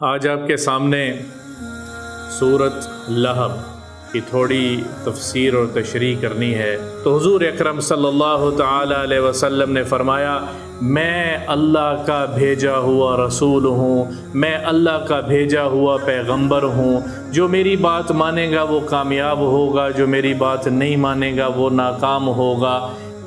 آج آپ کے سامنے سورت لہب کی تھوڑی تفسیر اور تشریح کرنی ہے۔ تو حضور اکرم صلی اللہ تعالی علیہ وسلم نے فرمایا، میں اللہ کا بھیجا ہوا رسول ہوں، میں اللہ کا بھیجا ہوا پیغمبر ہوں۔ جو میری بات مانے گا وہ کامیاب ہوگا، جو میری بات نہیں مانے گا وہ ناکام ہوگا۔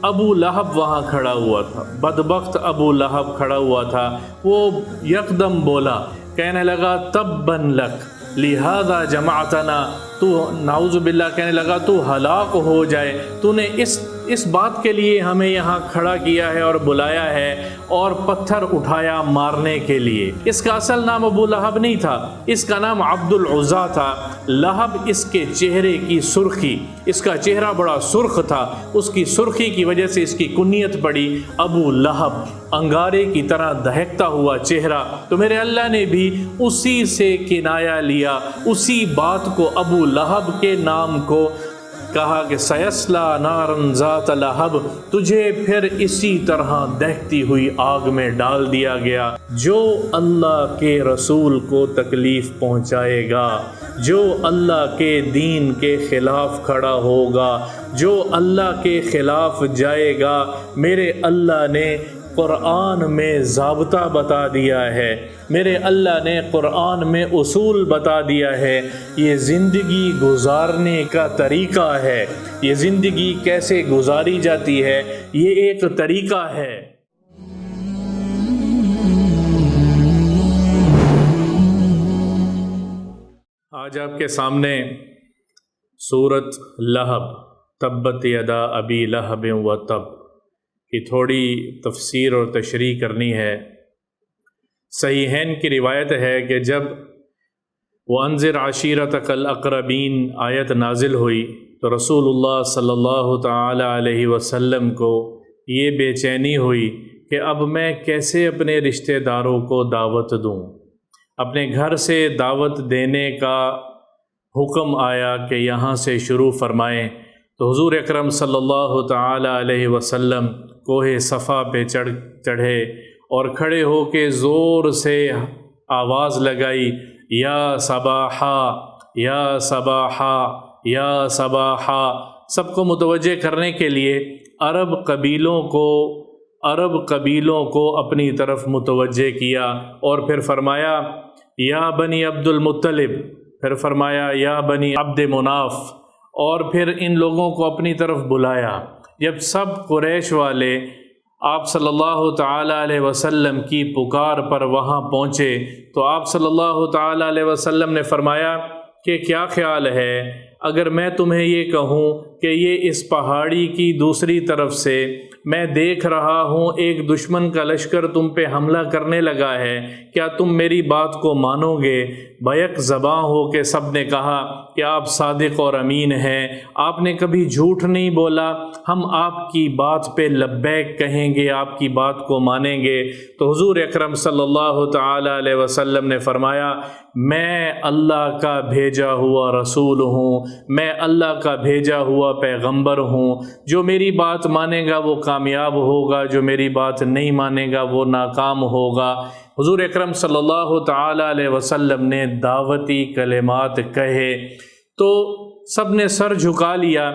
ابو لہب وہاں کھڑا ہوا تھا، بدبخت ابو لہب کھڑا ہوا تھا۔ وہ یکدم بولا، کہنے لگا تباً لک لہذا جمعتنا، تو نعوذ باللہ کہنے لگا تو ہلاک ہو جائے، تو نے اس بات کے لیے ہمیں یہاں کھڑا کیا ہے اور بلایا ہے اور پتھر اٹھایا مارنے کے لیے۔ اس کا اصل نام ابو لہب نہیں تھا، اس کا نام عبد العزیٰ تھا۔ لہب اس کے چہرے کی سرخی، اس کا چہرہ بڑا سرخ تھا، اس کی سرخی کی وجہ سے اس کی کنیت پڑی ابو لہب، انگارے کی طرح دہکتا ہوا چہرہ۔ تو میرے اللہ نے بھی اسی سے کنایا لیا، اسی بات کو ابو لہب کے نام کو کہا کہ سیصلی نارا ذات لہب، تجھے پھر اسی طرح دہکتی ہوئی آگ میں ڈال دیا گیا۔ جو اللہ کے رسول کو تکلیف پہنچائے گا، جو اللہ کے دین کے خلاف کھڑا ہوگا، جو اللہ کے خلاف جائے گا، میرے اللہ نے قرآن میں ضابطہ بتا دیا ہے، میرے اللہ نے قرآن میں اصول بتا دیا ہے، یہ زندگی گزارنے کا طریقہ ہے، یہ زندگی کیسے گزاری جاتی ہے، یہ ایک طریقہ ہے۔ آج آپ کے سامنے سورت لہب تبت یدا ابی لہب و تب کی تھوڑی تفسیر اور تشریح کرنی ہے۔ صحیحین کی روایت ہے کہ جب وَأَنذِرْ عَشِيرَتَكَ الْأَقْرَبِينَ آیت نازل ہوئی تو رسول اللہ صلی اللہ تعالی علیہ وسلم کو یہ بے چینی ہوئی کہ اب میں کیسے اپنے رشتہ داروں کو دعوت دوں۔ اپنے گھر سے دعوت دینے کا حکم آیا کہ یہاں سے شروع فرمائیں۔ تو حضور اکرم صلی اللہ تعالی علیہ وسلم کوہ صفا پہ چڑھے اور کھڑے ہو کے زور سے آواز لگائی، یا صباحا یا صباحا یا صباحا، سب کو متوجہ کرنے کے لیے عرب قبیلوں کو اپنی طرف متوجہ کیا، اور پھر فرمایا یا بنی عبد المطلب، پھر فرمایا یا بنی عبد مناف، اور پھر ان لوگوں کو اپنی طرف بلایا۔ جب سب قریش والے آپ صلی اللہ تعالی علیہ وسلم کی پکار پر وہاں پہنچے تو آپ صلی اللہ تعالی علیہ وسلم نے فرمایا کہ کیا خیال ہے اگر میں تمہیں یہ کہوں کہ یہ اس پہاڑی کی دوسری طرف سے میں دیکھ رہا ہوں ایک دشمن کا لشکر تم پہ حملہ کرنے لگا ہے، کیا تم میری بات کو مانو گے؟ بیک زباں ہو کے سب نے کہا کہ آپ صادق اور امین ہیں، آپ نے کبھی جھوٹ نہیں بولا، ہم آپ کی بات پہ لبیک کہیں گے، آپ کی بات کو مانیں گے۔ تو حضور اکرم صلی اللہ تعالی علیہ وسلم نے فرمایا، میں اللہ کا بھیجا ہوا رسول ہوں، میں اللہ کا بھیجا ہوا پیغمبر ہوں، جو میری بات مانے گا وہ کامیاب ہوگا، جو میری بات نہیں مانے گا وہ ناکام ہوگا۔ حضور اکرم صلی اللہ تعالی علیہ وسلم نے دعوتی کلمات کہے تو سب نے سر جھکا لیا۔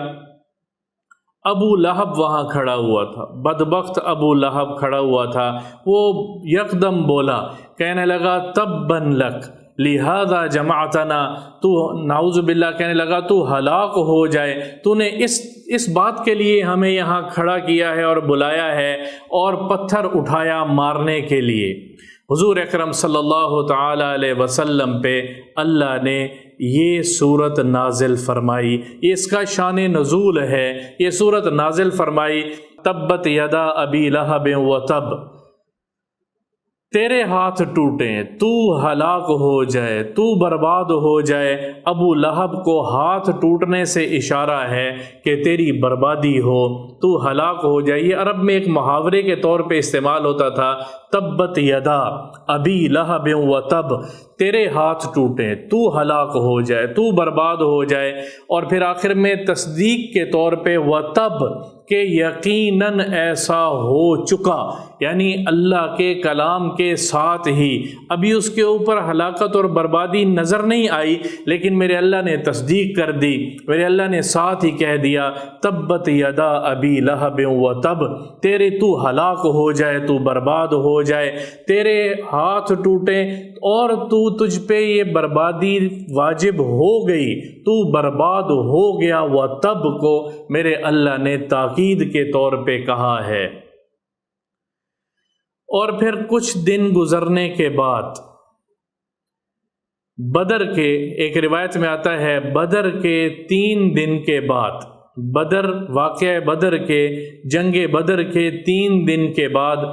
ابو لہب وہاں کھڑا ہوا تھا، بدبخت ابو لہب کھڑا ہوا تھا۔ وہ یکدم بولا، کہنے لگا تباً لک لہذا جمعتنا، تو نعوذ باللہ کہنے لگا تو ہلاک ہو جائے، تو نے اس بات کے لیے ہمیں یہاں کھڑا کیا ہے اور بلایا ہے اور پتھر اٹھایا مارنے کے لیے۔ حضور اکرم صلی اللہ تعالی علیہ وسلم پہ اللہ نے یہ صورت نازل فرمائی، یہ اس کا شان نزول ہے۔ یہ صورت نازل فرمائی تبت یدا ابی لہب و تب، تیرے ہاتھ ٹوٹیں، تو ہلاک ہو جائے، تو برباد ہو جائے۔ ابو لہب کو ہاتھ ٹوٹنے سے اشارہ ہے کہ تیری بربادی ہو، تو ہلاک ہو جائے۔ یہ عرب میں ایک محاورے کے طور پہ استعمال ہوتا تھا، تبت یدا ابی لہب و تب، تیرے ہاتھ ٹوٹیں، تو ہلاک ہو جائے، تو برباد ہو جائے۔ اور پھر آخر میں تصدیق کے طور پہ و تب، کہ یقیناً ایسا ہو چکا، یعنی اللہ کے کلام کے ساتھ ہی ابھی اس کے اوپر ہلاکت اور بربادی نظر نہیں آئی، لیکن میرے اللہ نے تصدیق کر دی، میرے اللہ نے ساتھ ہی کہہ دیا تبت یدا ابی لہب و تب، تیرے تو ہلاک ہو جائے، تو برباد ہو جائے، تیرے ہاتھ ٹوٹے اور تجھ پہ یہ بربادی واجب ہو گئی، تو برباد ہو گیا، و تب کو میرے اللہ نے تاکید کے طور پہ کہا ہے۔ اور پھر کچھ دن گزرنے کے بعد بدر کے، ایک روایت میں آتا ہے بدر کے 3 دن کے بعد، واقعہ بدر کے، جنگ بدر کے 3 دن کے بعد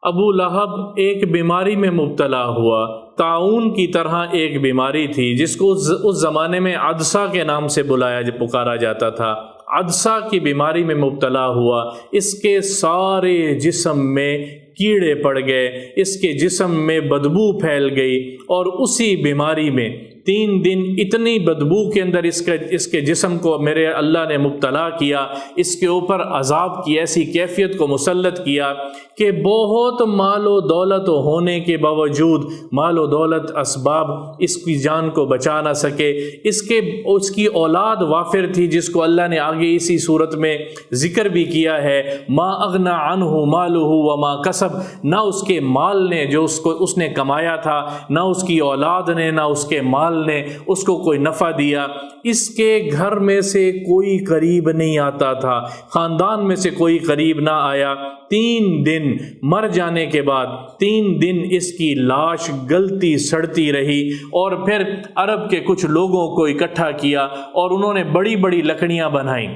ابو لہب ایک بیماری میں مبتلا ہوا، طاعون کی طرح ایک بیماری تھی جس کو اس زمانے میں عدسہ کے نام سے پکارا جاتا تھا۔ عدسہ کی بیماری میں مبتلا ہوا، اس کے سارے جسم میں کیڑے پڑ گئے، اس کے جسم میں بدبو پھیل گئی، اور اسی بیماری میں 3 دن اتنی بدبو کے اندر اس کے جسم کو میرے اللہ نے مبتلا کیا، اس کے اوپر عذاب کی ایسی کیفیت کو مسلط کیا کہ بہت مال و دولت ہونے کے باوجود، مال و دولت اسباب اس کی جان کو بچا نہ سکے۔ اس کی اولاد وافر تھی جس کو اللہ نے آگے اسی صورت میں ذکر بھی کیا ہے، ما اغنى عنہ مالہ وما کسب، نہ اس کے مال نے جو اس نے کمایا تھا، نہ اس کی اولاد نے، نہ اس کے مال نے اس کو کوئی نفع دیا۔ اس کے گھر میں سے کوئی قریب نہیں آتا تھا، خاندان میں سے کوئی قریب نہ آیا۔ 3 دن مر جانے کے بعد 3 دن اس کی لاش گلتی سڑتی رہی، اور پھر عرب کے کچھ لوگوں کو اکٹھا کیا اور انہوں نے بڑی بڑی لکڑیاں بنائیں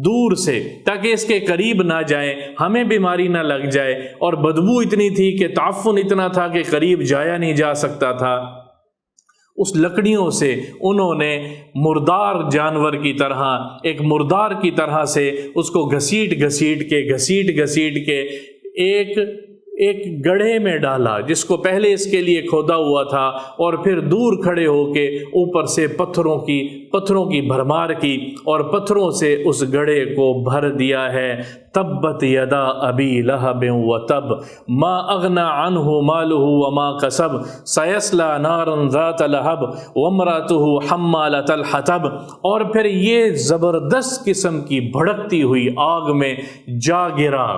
دور سے تاکہ اس کے قریب نہ جائیں، ہمیں بیماری نہ لگ جائے، اور بدبو اتنی تھی کہ تعفن اتنا تھا کہ قریب جایا نہیں جا سکتا تھا۔ اس لکڑیوں سے انہوں نے مردار جانور کی طرح، ایک مردار کی طرح سے اس کو گھسیٹ گھسیٹ کے ایک گڑھے میں ڈالا جس کو پہلے اس کے لیے کھودا ہوا تھا، اور پھر دور کھڑے ہو کے اوپر سے پتھروں کی بھرمار کی اور پتھروں سے اس گڑھے کو بھر دیا ہے۔ تبت یدا ابی لہب و تب ما اغنى عنہ مالہ وما کسب سیصلی نارا ذات لہب وامرأتہ حمالۃ الحطب، اور پھر یہ زبردست قسم کی بھڑکتی ہوئی آگ میں جا گرا۔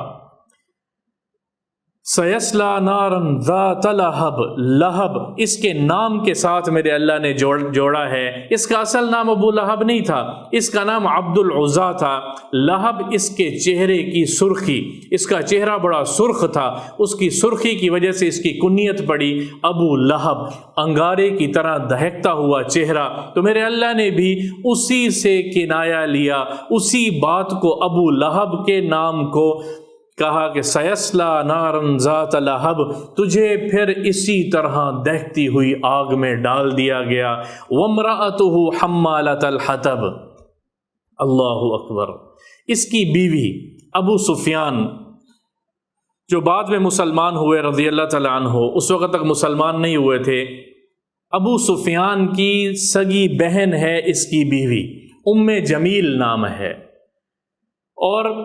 سیصلی نارا ذات لہب اس کے نام کے ساتھ میرے اللہ نے جوڑا ہے۔ اس کا اصل نام ابو لہب نہیں تھا، اس کا نام عبد العزیٰ تھا۔ لہب اس کے چہرے کی سرخی، اس کا چہرہ بڑا سرخ تھا، اس کی سرخی کی وجہ سے اس کی کنیت پڑی ابو لہب، انگارے کی طرح دہکتا ہوا چہرہ۔ تو میرے اللہ نے بھی اسی سے کنایا لیا، اسی بات کو ابو لہب کے نام کو کہا کہ سیصلی نارا ذات لہب، تجھے پھر اسی طرح دہکتی ہوئی آگ میں ڈال دیا گیا۔ وامرأتہ حمالۃ الحطب، اللہ اکبر۔ اس کی بیوی ابو سفیان جو بعد میں مسلمان ہوئے رضی اللہ تعالیٰ عنہ، اس وقت تک مسلمان نہیں ہوئے تھے، ابو سفیان کی سگی بہن ہے اس کی بیوی، جمیل نام ہے، اور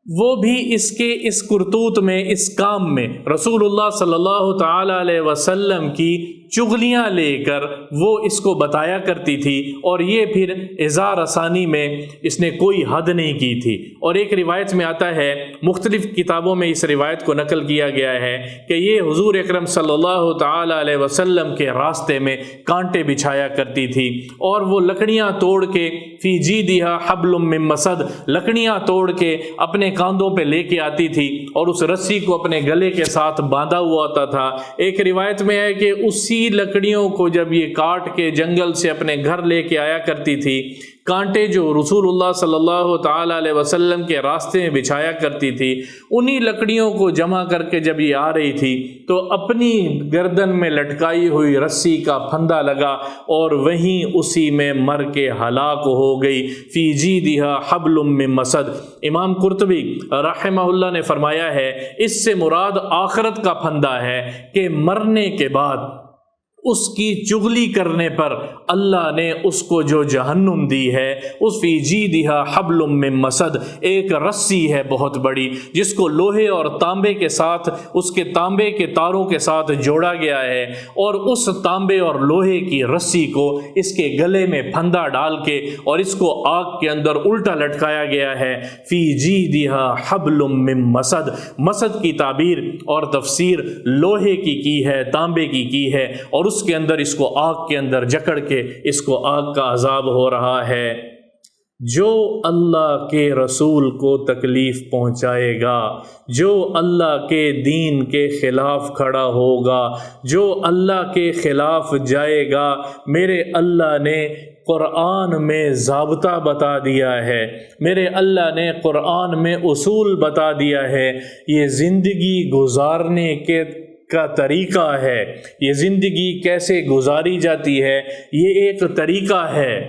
وہ بھی اس کرتوت میں، اس کام میں رسول اللہ صلی اللہ تعالی علیہ وسلم کی چغلیاں لے کر وہ اس کو بتایا کرتی تھی، اور یہ پھر اظہار رسانی میں اس نے کوئی حد نہیں کی تھی۔ اور ایک روایت میں آتا ہے، مختلف کتابوں میں اس روایت کو نقل کیا گیا ہے کہ یہ حضور اکرم صلی اللہ تعالی علیہ وسلم کے راستے میں کانٹے بچھایا کرتی تھی، اور وہ لکڑیاں توڑ کے فی جیدہا حبل من مسد، لکڑیاں توڑ کے اپنے کاندھوں پہ لے کے آتی تھی، اور اس رسی کو اپنے گلے کے ساتھ باندھا ہوا ہوتا تھا۔ ایک روایت میں ہے کہ اسی لکڑیوں کو جب یہ کاٹ کے جنگل سے اپنے گھر لے کے آیا کرتی تھی، کانٹے جو رسول اللہ صلی اللہ تعالی علیہ وسلم کے راستے میں بچھایا کرتی تھی، انہی لکڑیوں کو جمع کر کے جب یہ آ رہی تھی تو اپنی گردن میں لٹکائی ہوئی رسی کا پھندا لگا، اور وہیں اسی میں مر کے ہلاک ہو گئی۔ فی جیدہا حبل من مسد۔ امام قرطبی رحمہ اللہ نے فرمایا ہے، اس سے مراد آخرت کا پھندا ہے کہ مرنے کے بعد اس کی چغلی کرنے پر اللہ نے اس کو جو جہنم دی ہے، اس فی جیدہا حبل من مسد، ایک رسی ہے بہت بڑی جس کو لوہے اور تانبے کے ساتھ، اس کے تانبے کے تاروں کے ساتھ جوڑا گیا ہے، اور اس تانبے اور لوہے کی رسی کو اس کے گلے میں پھندا ڈال کے اور اس کو آگ کے اندر الٹا لٹکایا گیا ہے۔ فی جیدہا حبل من مسد، مسد کی تعبیر اور تفسیر لوہے کی ہے، تانبے کی ہے، اور اس کے اندر اس کو آگ کے اندر جکڑ کے اس کو آگ کا عذاب ہو رہا ہے۔ جو اللہ کے رسول کو تکلیف پہنچائے گا، جو اللہ کے دین کے خلاف کھڑا ہوگا، جو اللہ کے خلاف جائے گا، میرے اللہ نے قرآن میں ضابطہ بتا دیا ہے، میرے اللہ نے قرآن میں اصول بتا دیا ہے، یہ زندگی گزارنے کا طریقہ ہے، یہ زندگی کیسے گزاری جاتی ہے، یہ ایک طریقہ ہے۔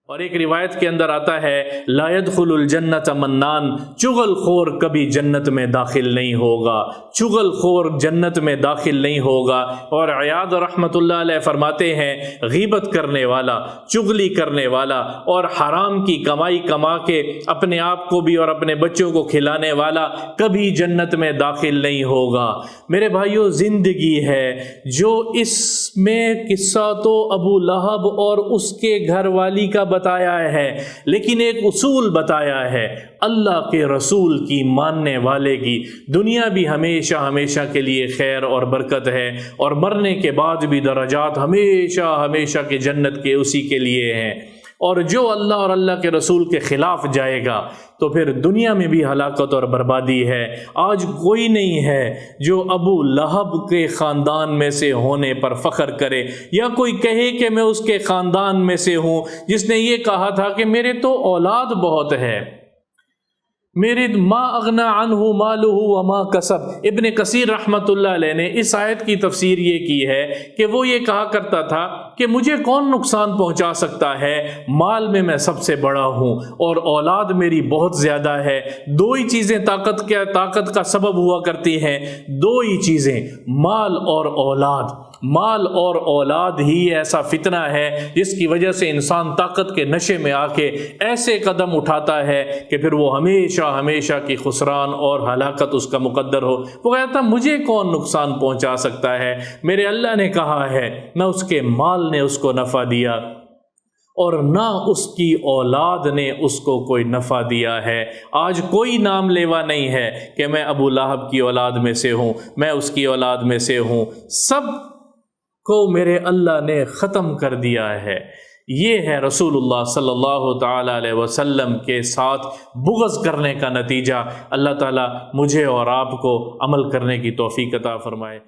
اور ایک روایت کے اندر آتا ہے لا يدخل الجنت منان، چغل خور کبھی جنت میں داخل نہیں ہوگا، چغل خور جنت میں داخل نہیں ہوگا۔ اور عیاض رحمۃ اللہ علیہ فرماتے ہیں غیبت کرنے والا، چغلی کرنے والا اور حرام کی کمائی کما کے اپنے آپ کو بھی اور اپنے بچوں کو کھلانے والا کبھی جنت میں داخل نہیں ہوگا۔ میرے بھائیو، زندگی ہے جو اس میں قصہ تو ابو لہب اور اس کے گھر والی کا بتایا ہے، لیکن ایک اصول بتایا ہے اللہ کے رسول کی ماننے والے کی دنیا بھی ہمیشہ ہمیشہ کے لیے خیر اور برکت ہے، اور مرنے کے بعد بھی درجات ہمیشہ ہمیشہ کے جنت کے اسی کے لیے ہیں۔ اور جو اللہ اور اللہ کے رسول کے خلاف جائے گا تو پھر دنیا میں بھی ہلاکت اور بربادی ہے۔ آج کوئی نہیں ہے جو ابو لہب کے خاندان میں سے ہونے پر فخر کرے، یا کوئی کہے کہ میں اس کے خاندان میں سے ہوں، جس نے یہ کہا تھا کہ میرے تو اولاد بہت ہے، میرے ما اغنا عنہ مالہ وما کسب۔ ابن کثیر رحمۃ اللہ علیہ نے اس آیت کی تفسیر یہ کی ہے کہ وہ یہ کہا کرتا تھا کہ مجھے کون نقصان پہنچا سکتا ہے، مال میں سب سے بڑا ہوں اور اولاد میری بہت زیادہ ہے۔ دو ہی چیزیں طاقت کا سبب ہوا کرتی ہیں، دو ہی چیزیں، مال اور اولاد۔ مال اور اولاد ہی ایسا فتنہ ہے جس کی وجہ سے انسان طاقت کے نشے میں آ کے ایسے قدم اٹھاتا ہے کہ پھر وہ ہمیشہ ہمیشہ کی خسران اور ہلاکت اس کا مقدر ہو۔ وہ کہتا مجھے کون نقصان پہنچا سکتا ہے، میرے اللہ نے کہا ہے، نہ اس کے مال نے اس کو نفع دیا اور نہ اس کی اولاد نے اس کو کوئی نفع دیا ہے۔ آج کوئی نام لیوا نہیں ہے کہ میں ابو لہب کی اولاد میں سے ہوں، میں اس کی اولاد میں سے ہوں، سب کو میرے اللہ نے ختم کر دیا ہے۔ یہ ہے رسول اللہ صلی اللہ تعالی علیہ وسلم کے ساتھ بغض کرنے کا نتیجہ۔ اللہ تعالیٰ مجھے اور آپ کو عمل کرنے کی توفیق عطا فرمائے۔